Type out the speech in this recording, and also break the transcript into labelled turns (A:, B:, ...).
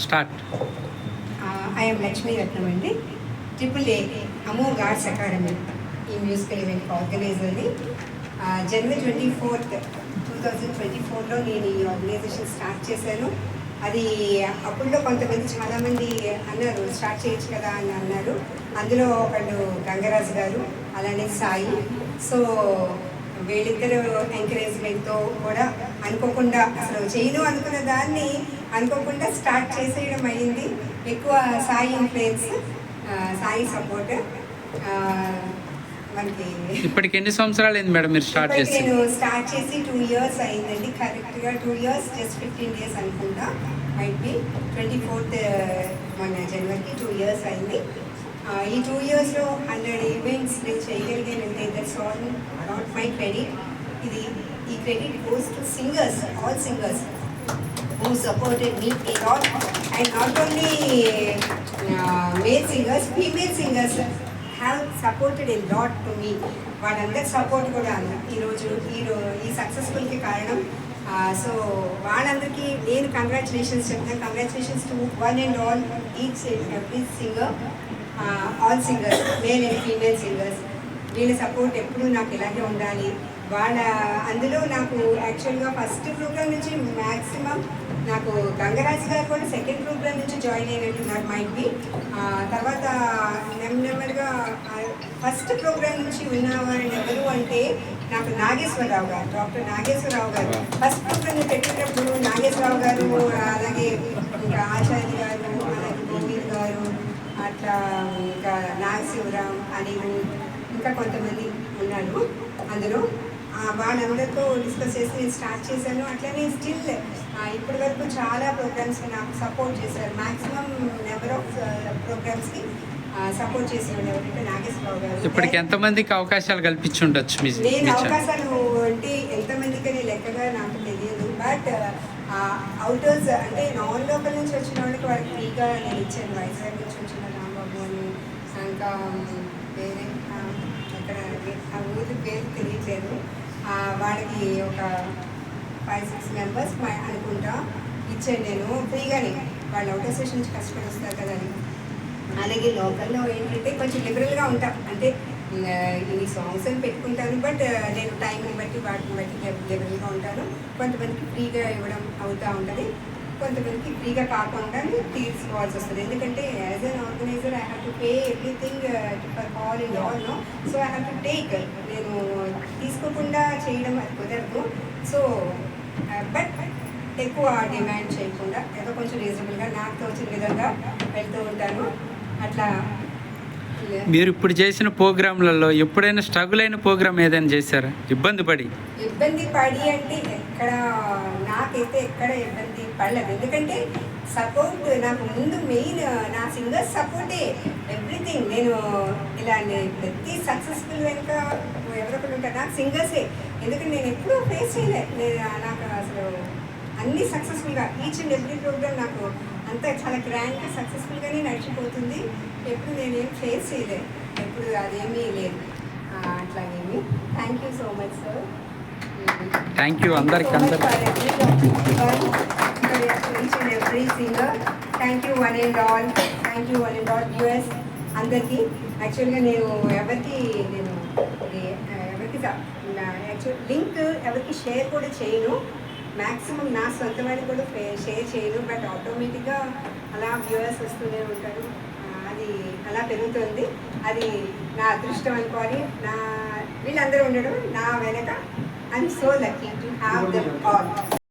A: Start.
B: I am Lakshmi Ratnam అండి. AAA Amogh arts academy ఈ musical event ఆర్గనైజర్ని. జనవరి 24th 2024లో నేను ఈ ఆర్గనైజేషన్ స్టార్ట్ చేశాను. అది అప్పుడులో కొంతమంది చాలామంది అన్నారు స్టార్ట్ చేయొచ్చు కదా అని అన్నారు. అందులో ఒకళ్ళు గంగరాజు గారు, అలానే సాయి. సో వీళ్ళిద్దరు ఎంకరేజ్మెంట్తో కూడా అనుకోకుండా అసలు చేయను అనుకున్న దాన్ని అనుకోకుండా స్టార్ట్ చేసేయడం అయ్యింది. ఎక్కువ సాయి ఇన్ఫ్లుయెన్స్, సాయి సపోర్ట్. మనకి
A: ఇప్పటికి ఎన్ని సంవత్సరాలు అయింది మేడం మీరు స్టార్ట్ చేసి?
B: నేను స్టార్ట్ చేసి 2 years అయిందండి. కరెక్ట్గా 2 years జస్ట్ 15 days అనుకుంటా. మైట్ బి 24th మన జనవరికి 2 years అయింది. ఈ 2 yearsలో 100 ఈవెంట్స్ నేను చేయగలిగానంటే that's all not my credit. ఈ credit goes to singers, all singers who supported me a lot, and not only male singers, female singers have supported a lot to me. వాళ్ళందరి support కూడా ఈరోజు ఈ సక్సెస్ఫుల్కి కారణం. So వాళ్ళందరికీ నేను congratulations చెప్తాను. Congratulations to one and all, each every singer, all singers, male and female singers. వీళ్ళ support ఎప్పుడూ నాకు ఇలాగే ఉండాలి. అందులో నాకు యాక్చువల్గా ఫస్ట్ ప్రోగ్రామ్ నుంచి మ్యాక్సిమం నాకు గంగరాజు గారు కూడా సెకండ్ ప్రోగ్రామ్ నుంచి జాయిన్ అయినట్టున్నారు మైట్ బి. తర్వాత నెమ్మదిగా ఫస్ట్ ప్రోగ్రామ్ నుంచి ఉన్నవారు ఎవరు అంటే నాకు నాగేశ్వరరావు గారు, డాక్టర్ నాగేశ్వరరావు గారు. ఫస్ట్ ప్రోగ్రామ్ పెట్టేటప్పుడు నాగేశ్వరరావు గారు, అలాగే ఇంకా ఆచార్య గారు, అలాగే గోవింద్ గారు, అట్లా ఇంకా నాగశివరావు అని ఇంకా కొంతమంది ఉన్నారు. అందులో వాళ్ళందరితో డిస్కస్ చేసి నేను స్టార్ట్ చేశాను. అట్లనే స్టిల్ ఇప్పటి వరకు చాలా ప్రోగ్రామ్స్ నాకు సపోర్ట్ చేశారు. మ్యాక్సిమం నెంబర్ ఆఫ్ ప్రోగ్రామ్స్కి సపోర్ట్ చేసేవాళ్ళు ఎవరంటే నాగేశ్వరరావు గారు.
A: ఇప్పటికి ఎంతమందికి అవకాశాలు కల్పించి ఉండొచ్చు?
B: నేను అవకాశాలు అంటే ఎంతమందికని లెక్కగా నాకు తెలియదు. బట్ అవుటర్స్ అంటే నాన్ లోకల్ నుంచి వచ్చిన వాళ్ళకి వాళ్ళకి ఫ్రీగా నేను ఇచ్చాను. వైజాగ్ నుంచి వచ్చిన రాంబాబు అని, ఇంకా వేరే అక్కడ ఆ ఊరి పేరు తెలియట్లేదు, వాళ్ళకి ఒక 5-6 members అనుకుంటా ఇచ్చాను నేను ఫ్రీగానే. వాళ్ళు అవుటర్ స్టేషన్ నుంచి కష్టపడి వస్తారు కదా అని. అలాగే లోకల్లో ఏంటంటే కొంచెం లిబరల్గా ఉంటాం, అంటే ఇన్ని సాంగ్స్ అని పెట్టుకుంటాను. బట్ నేను టైంని బట్టి వాటిని బట్టి లిబరల్గా ఉంటాను. కొంతమందికి ఫ్రీగా ఇవ్వడం అవుతూ ఉంటుంది, కొంతమందికి ఫ్రీగా కాకుండా తీసుకోవాల్సి వస్తుంది. ఎందుకంటే as an organiser I have to pay everything for all in all no. So I have to take. నేను తీసుకోకుండా చేయడం అది కుదరదు. సో బట్ ఎక్కువ డిమాండ్ చేయకుండా ఏదో కొంచెం రీజనబుల్గా నాకు తోచిన విధంగా వెళ్తూ ఉంటాను. అట్లా
A: మీరు ఇప్పుడు చేసిన ప్రోగ్రాంలలో ఎప్పుడైనా స్ట్రగుల్ అయిన ప్రోగ్రామ్ ఏదైనా చేశారా? ఇబ్బంది పడి
B: అంటే నాకైతే ఎక్కడ ఇబ్బంది పడలేదు. ఎందుకంటే సపోర్ట్ నాకు ముందు మెయిన్ నా సింగర్స్ సపోర్టే ఎవ్రీథింగ్. నేను ఇలా ప్రతి సక్సెస్ఫుల్ వెనుక ఎవరొకరు ఉంటారు, నాకు సింగర్సే. ఎందుకంటే నేను ఎప్పుడూ ఫేస్ చేయలేదు. నాకు అసలు అన్నీ సక్సెస్ఫుల్గా ఈచ్ అండ్ ఎవ్రీ ప్రోగ్రామ్ నాకు అంతా చాలా గ్రాండ్గా సక్సెస్ఫుల్గానే నడిచిపోతుంది. ఎప్పుడు నేనేం ఫేస్ చేయలేదు, ఎప్పుడు అదేమీ లేదు అట్లాగేమి. Thank you so much sir.
A: Thank you అందరికి.
B: Each and every singer thank you one and all. Thank you one and all viewers అందరికీ. యాక్చువల్గా నేను ఎవరికి యాక్చువల్ లింక్ ఎవరికి షేర్ కూడా చేయను. మ్యాక్సిమం నా సొంత వాడిని కూడా షేర్ చేయను. బట్ ఆటోమేటిక్గా అలా వ్యూయర్స్ వస్తూనే ఉంటారు, అది అలా పెరుగుతుంది. అది నా అదృష్టం అనుకోవాలి. వీళ్ళందరూ ఉండడం నా వెనక. I'm so lucky to have them all.